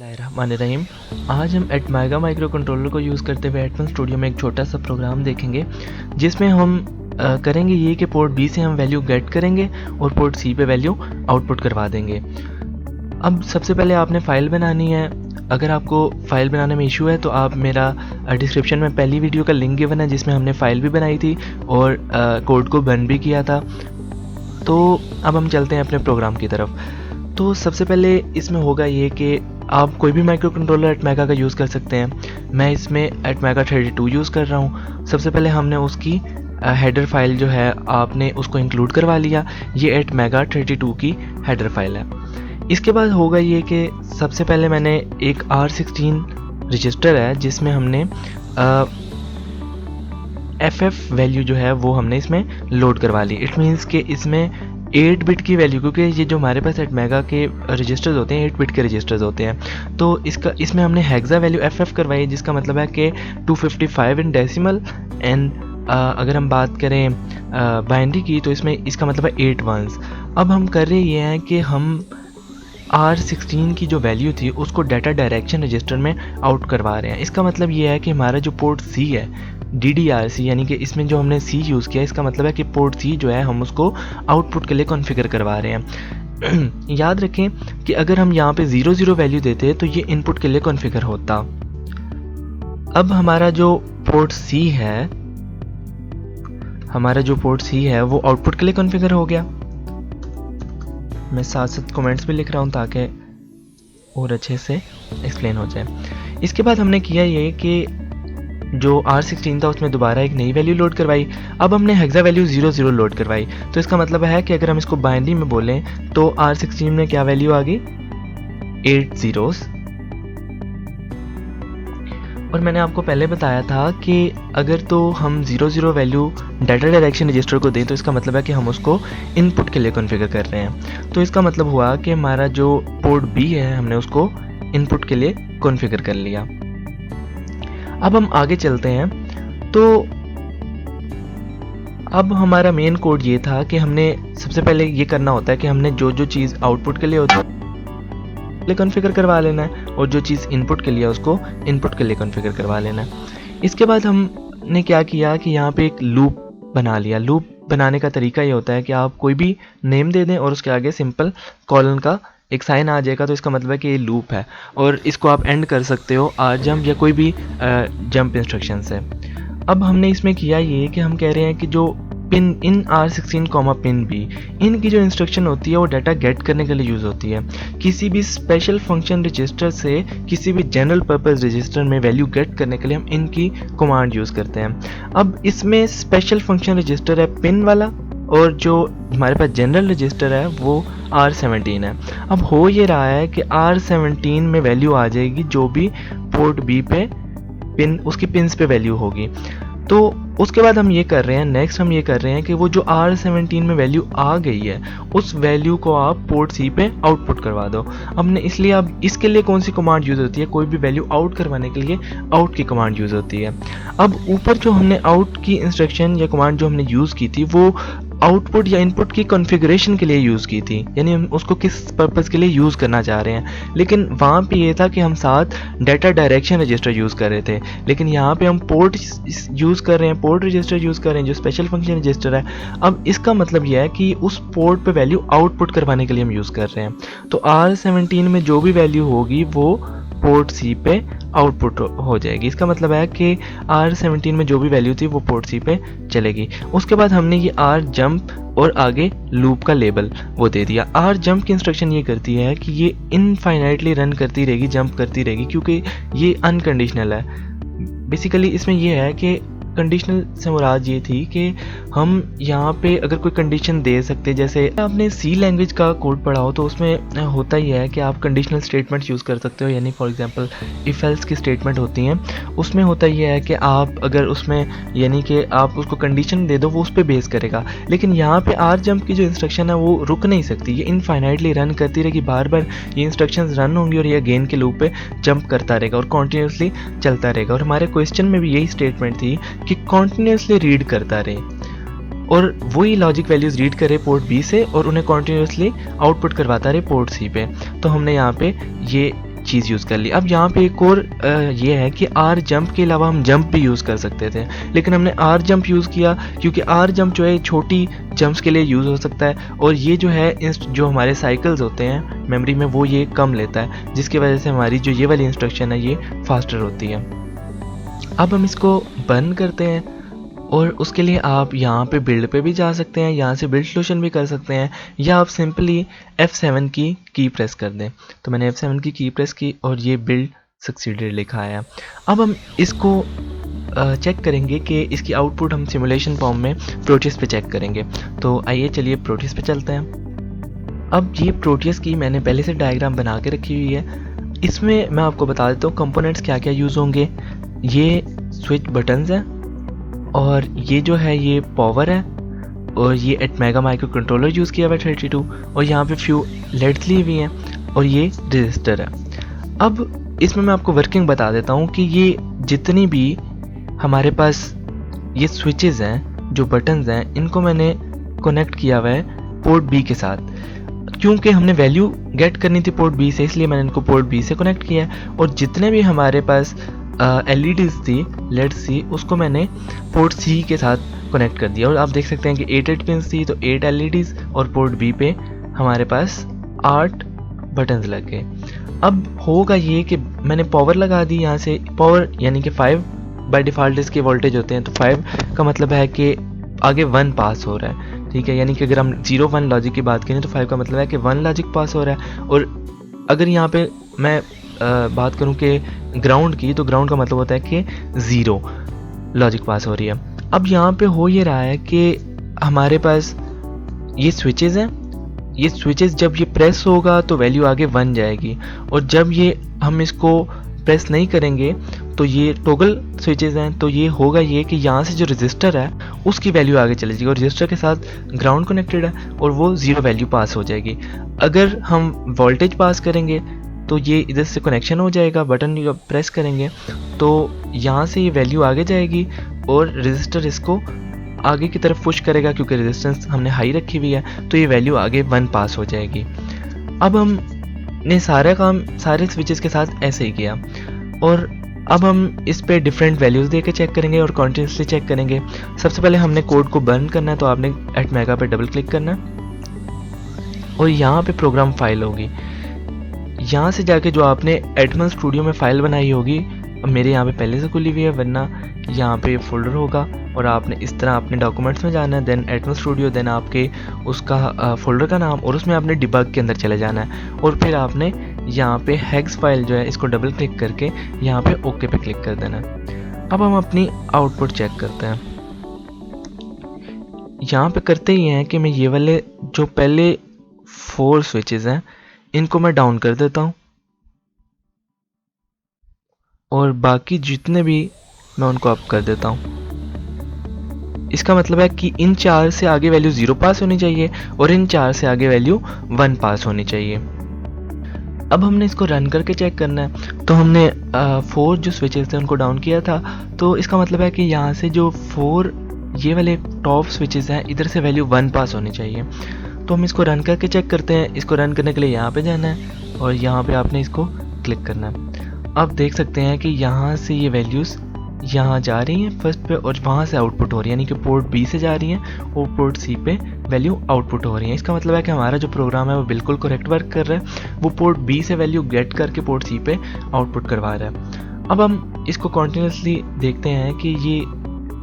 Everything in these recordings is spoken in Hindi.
बिस्मिल्लाहिर्रहमानिर्रहीम। आज हम एटमेगा माइक्रो कंट्रोलर को यूज़ करते हुए एटमन स्टूडियो में एक छोटा सा प्रोग्राम देखेंगे जिसमें हम करेंगे ये कि पोर्ट बी से हम वैल्यू गेट करेंगे और पोर्ट सी पे वैल्यू आउटपुट करवा देंगे। अब सबसे पहले आपने फ़ाइल बनानी है। अगर आपको फ़ाइल बनाने में इशू है तो आप मेरा डिस्क्रिप्शन में पहली वीडियो का लिंक गिवन है जिसमें हमने फ़ाइल भी बनाई थी और कोड को बन भी किया था। तो अब हम चलते हैं अपने प्रोग्राम की तरफ। तो सबसे पहले इसमें होगा ये कि आप कोई भी माइक्रो कंट्रोलर एटमेगा का यूज़ कर सकते हैं। मैं इसमें एटमेगा 32 यूज़ कर रहा हूँ। सबसे पहले हमने उसकी हेडर फाइल जो है आपने उसको इंक्लूड करवा लिया। ये एटमेगा 32 की हेडर फाइल है। इसके बाद होगा ये कि सबसे पहले मैंने एक R16 रजिस्टर है जिसमें हमने FF वैल्यू जो है वो हमने इसमें लोड करवा ली। इट मीन्स कि इसमें 8 बिट की वैल्यू, क्योंकि ये जो हमारे पास एटमेगा के रजिस्टर्स होते हैं 8 बिट के रजिस्टर्स होते हैं, तो इसमें हमने हेक्सा वैल्यू FF करवाई जिसका मतलब है कि 255 इन डेसिमल एंड अगर हम बात करें बाइनरी की तो इसमें इसका मतलब है 8 वंस। अब हम कर रहे ये हैं कि हम R16 की जो वैल्यू थी उसको डाटा डायरेक्शन रजिस्टर में आउट करवा रहे हैं। इसका मतलब ये है कि हमारा जो पोर्ट C है DDRC, यानी कि इसमें जो हमने C यूज़ किया, इसका मतलब है कि पोर्ट C जो है हम उसको आउटपुट के लिए कॉन्फ़िगर करवा रहे हैं। याद रखें कि अगर हम यहाँ पे 00 वैल्यू देते तो ये इनपुट के लिए कॉन्फ़िगर होता। अब हमारा जो पोर्ट C है वो आउटपुट के लिए कॉन्फ़िगर हो गया। मैं साथ साथ कमेंट्स भी लिख रहा हूँ ताकि और अच्छे से एक्सप्लेन हो जाए। इसके बाद हमने किया ये कि जो R16 था उसमें दोबारा एक नई वैल्यू लोड करवाई। अब हमने हेक्सा वैल्यू 00 लोड करवाई। तो इसका मतलब है कि अगर हम इसको बाइनरी में बोलें तो R16 में क्या वैल्यू आ गई, 8 zeros। और मैंने आपको पहले बताया था कि अगर तो हम 00 वैल्यू डाटा डायरेक्शन रजिस्टर को दें तो इसका मतलब है कि हम उसको इनपुट के लिए कॉन्फ़िगर कर रहे हैं। तो इसका मतलब हुआ कि हमारा जो पोर्ट B है हमने उसको इनपुट के लिए कॉन्फ़िगर कर लिया। अब हम आगे चलते हैं। तो अब हमारा मेन कोड ये था कि हमने सबसे पहले ये करना होता है कि हमने जो चीज़ आउटपुट के लिए होती है कॉन्फ़िगर करवा लेना है और जो चीज़ इनपुट के लिए उसको इनपुट के लिए कॉन्फ़िगर करवा लेना है। इसके बाद हमने क्या किया कि यहाँ पे एक लूप बना लिया। लूप बनाने का तरीका ये होता है कि आप कोई भी नेम दे दें और उसके आगे सिंपल कॉलन का एक साइन आ जाएगा, तो इसका मतलब है कि ये लूप है और इसको आप एंड कर सकते हो जंप या कोई भी जंप इंस्ट्रक्शन से। अब हमने इसमें किया ये कि हम कह रहे हैं कि जो pin in R16, pin B, इनकी जो इंस्ट्रक्शन होती है वो डाटा गेट करने के लिए यूज़ होती है। किसी भी स्पेशल फंक्शन रजिस्टर से किसी भी जनरल पर्पस रजिस्टर में वैल्यू गेट करने के लिए हम इनकी कमांड यूज़ करते हैं। अब इसमें स्पेशल फंक्शन रजिस्टर है पिन वाला और जो हमारे पास जनरल रजिस्टर है वो R17 है। अब हो ये रहा है कि R17 में वैल्यू आ जाएगी जो भी पोर्ट B पे पिन, उसकी पिन्स पे वैल्यू होगी। तो उसके बाद हम ये कर रहे हैं, नेक्स्ट हम ये कर रहे हैं कि वो जो R17 में वैल्यू आ गई है उस वैल्यू को आप पोर्ट C पे आउटपुट करवा दो। हमने इसलिए अब इसके लिए कौन सी कमांड यूज़ होती है, कोई भी वैल्यू आउट करवाने के लिए आउट की कमांड यूज़ होती है। अब ऊपर जो हमने आउट की इंस्ट्रक्शन या कमांड जो हमने यूज़ की थी वो आउटपुट या इनपुट की कॉन्फ़िगरेशन के लिए यूज़ की थी, यानी हम उसको किस पर्पज़ के लिए यूज़ करना चाह रहे हैं। लेकिन वहाँ पे ये था कि हम साथ डाटा डायरेक्शन रजिस्टर यूज़ कर रहे थे, लेकिन यहाँ पे हम पोर्ट यूज़ कर रहे हैं, पोर्ट रजिस्टर यूज़ कर रहे हैं जो स्पेशल फंक्शन रजिस्टर है। अब इसका मतलब यह है कि उस पोर्ट पे वैल्यू आउटपुट करवाने के लिए हम यूज़ कर रहे हैं। तो R17 में जो भी वैल्यू होगी वो पोर्ट C पे आउटपुट हो जाएगी। इसका मतलब है कि R17 में जो भी वैल्यू थी वो पोर्ट C पे चलेगी। उसके बाद हमने ये R जंप और आगे लूप का लेबल वो दे दिया। R जंप की इंस्ट्रक्शन ये करती है कि ये इनफाइनाइटली रन करती रहेगी, जंप करती रहेगी, क्योंकि ये अनकंडीशनल है। बेसिकली इसमें ये है कि कंडीशनल से मुराद ये थी कि हम यहाँ पे अगर कोई कंडीशन दे सकते, जैसे आपने C लैंग्वेज का कोड पढ़ा हो तो उसमें होता ही है कि आप कंडीशनल स्टेटमेंट्स यूज़ कर सकते हो। यानी फॉर एग्जांपल इफ़ एल्स की स्टेटमेंट होती हैं, उसमें होता ही है कि आप अगर उसमें यानी कि आप उसको कंडीशन दे दो वो उस पर बेस करेगा। लेकिन यहाँ पे R जंप की जो इंस्ट्रक्शन है वो रुक नहीं सकती, ये इनफाइनाइटली रन करती रहेगी, बार बार ये इंस्ट्रक्शंस रन होंगी और ये अगेन के लूप पे जंप करता रहेगा और कॉन्टीन्यूसली चलता रहेगा। और हमारे क्वेश्चन में भी यही स्टेटमेंट थी कि कॉन्टीन्यूसली रीड करता रहे और वही लॉजिक वैल्यूज़ रीड करे पोर्ट B से और उन्हें कॉन्टीन्यूसली आउटपुट करवाता रहे पोर्ट C पे। तो हमने यहाँ पे ये चीज़ यूज़ कर ली। अब यहाँ पे एक और ये है कि आर जंप के अलावा हम जंप भी यूज़ कर सकते थे, लेकिन हमने आर जंप यूज़ किया क्योंकि आर जंप जो है छोटी जंप्स के लिए यूज़ हो सकता है, और ये जो है जो हमारे साइकिल्स होते हैं मेमोरी में वो ये कम लेता है, जिसकी वजह से हमारी जो ये वाली इंस्ट्रक्शन है ये फास्टर होती है। अब हम इसको बर्न करते हैं, और उसके लिए आप यहाँ पे बिल्ड पे भी जा सकते हैं, यहाँ से बिल्ड सॉल्यूशन भी कर सकते हैं, या आप सिंपली F7 की प्रेस कर दें। तो मैंने F7 की प्रेस की और ये बिल्ड सक्सीडेड लिखा आया। अब हम इसको चेक करेंगे कि इसकी आउटपुट हम सिमुलेशन फॉर्म में प्रोटियस पे चेक करेंगे। तो आइए चलिए प्रोटियस पे चलते हैं। अब ये प्रोटियस की मैंने पहले से डायग्राम बना के रखी हुई है। इसमें मैं आपको बता देता हूँ कंपोनेंट्स क्या क्या यूज़ होंगे। ये स्विच बटन्स हैं, और ये जो है ये पावर है, और ये एटमेगा माइक्रो कंट्रोलर यूज़ किया हुआ है 32, और यहाँ पे फ्यू लेड्स ली हुई हैं, और ये रजिस्टर है। अब इसमें मैं आपको वर्किंग बता देता हूँ कि ये जितनी भी हमारे पास ये स्विचेस हैं, जो बटन्स हैं, इनको मैंने कनेक्ट किया हुआ है पोर्ट बी के साथ, क्योंकि हमने वैल्यू गेट करनी थी पोर्ट बी से, इसलिए मैंने इनको पोर्ट बी से कनेक्ट किया है। और जितने भी हमारे पास LEDs थी, लेड्स थी, उसको मैंने पोर्ट सी के साथ कनेक्ट कर दिया। और आप देख सकते हैं कि 8 पिंस थी, तो 8 LEDs, और पोर्ट बी पे हमारे पास 8 बटन्स लग गए। अब होगा ये कि मैंने पावर लगा दी यहाँ से, पावर यानी कि 5 बाय डिफ़ॉल्ट इसके वोल्टेज होते हैं, तो 5 का मतलब है कि आगे 1 पास हो रहा है, ठीक है। यानी कि अगर हम 0-1 लॉजिक की बात करें तो 5 का मतलब है कि 1 लॉजिक पास हो रहा है। और अगर यहाँ पे मैं बात करूँ कि ग्राउंड की, तो ग्राउंड का मतलब होता है कि 0 लॉजिक पास हो रही है। अब यहाँ पे हो ये रहा है कि हमारे पास ये स्विचेस हैं, ये स्विचेस जब ये प्रेस होगा तो वैल्यू आगे 1 जाएगी, और जब ये हम इसको प्रेस नहीं करेंगे तो ये टॉगल स्विचेस हैं, तो ये होगा ये कि यहाँ से जो रजिस्टर है उसकी वैल्यू आगे चली जाएगी, और रजिस्टर के साथ ग्राउंड कनेक्टेड है, और वो 0 वैल्यू पास हो जाएगी। अगर हम वोल्टेज पास करेंगे तो ये इधर से कनेक्शन हो जाएगा, बटन जब प्रेस करेंगे तो यहाँ से ये वैल्यू आगे जाएगी, और रजिस्टर इसको आगे की तरफ पुश करेगा, क्योंकि रेजिस्टेंस हमने हाई रखी हुई है, तो ये वैल्यू आगे 1 पास हो जाएगी। अब हमने सारा काम सारे स्विचेस के साथ ऐसे ही किया, और अब हम इस पे डिफरेंट वैल्यूज़ दे के चेक करेंगे और कॉन्टिन्यूसली चेक करेंगे। सबसे पहले हमने कोड को बर्न करना है, तो आपने एटमेगा पे डबल क्लिक करना है, और यहाँ पे प्रोग्राम फाइल होगी। यहाँ से जाके जो आपने एटमन स्टूडियो में फ़ाइल बनाई होगी, अब मेरे यहाँ पे पहले से खुली हुई है, वरना यहाँ पे फोल्डर होगा, और आपने इस तरह अपने डॉक्यूमेंट्स में जाना है, देन एटमन स्टूडियो, देन आपके उसका फोल्डर का नाम, और उसमें आपने डिबग के अंदर चले जाना है, और फिर आपने यहाँ पे हेक्स फाइल जो है इसको डबल क्लिक करके यहाँ पे ओके पे क्लिक कर देना है। अब हम अपनी आउटपुट चेक करते हैं। यहाँ पे करते ही हैं कि मैं ये वाले जो पहले 4 स्विचेस हैं इनको मैं डाउन कर देता हूँ, और बाकी जितने भी मैं उनको अप कर देता हूँ। इसका मतलब है कि इन 4 से आगे वैल्यू 0 पास होनी चाहिए, और इन 4 से आगे वैल्यू 1 पास होनी चाहिए। अब हमने इसको रन करके चेक करना है। तो हमने 4 जो स्विचेस थे उनको डाउन किया था, तो इसका मतलब है कि यहाँ से जो 4 ये वाले टॉप स्विचेस हैं, इधर से वैल्यू 1 पास होनी चाहिए। तो हम इसको रन करके चेक करते हैं। इसको रन करने के लिए यहाँ पे जाना है, और यहाँ पे आपने इसको क्लिक करना है। अब देख सकते हैं कि यहाँ से ये वैल्यूज़ यहाँ जा रही हैं फर्स्ट पे, और वहाँ से आउटपुट हो रही है, यानी कि पोर्ट बी से जा रही हैं और पोर्ट सी पे वैल्यू आउटपुट हो रही है। इसका मतलब है कि हमारा जो प्रोग्राम है वो बिल्कुल करेक्ट वर्क कर रहा है, वो पोर्ट बी से वैल्यू गेट करके पोर्ट सी पे आउटपुट करवा रहा है। अब हम इसको कॉन्टिन्यूसली देखते हैं कि ये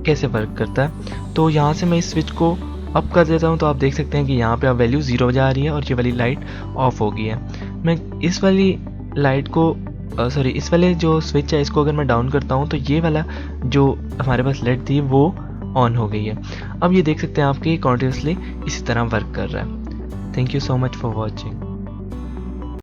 कैसे वर्क करता है। तो यहाँ से मैं इस स्विच को अप कर देता हूँ, तो आप देख सकते हैं कि यहाँ पे अब वैल्यू 0 जा रही है, और ये वाली लाइट ऑफ हो गई है। मैं इस वाली लाइट को इस वाले जो स्विच है इसको अगर मैं डाउन करता हूँ, तो ये वाला जो हमारे पास लाइट थी वो ऑन हो गई है। अब ये देख सकते हैं आपके कॉन्टिन्यूसली इसी तरह वर्क कर रहा है। Thank you so much for watching.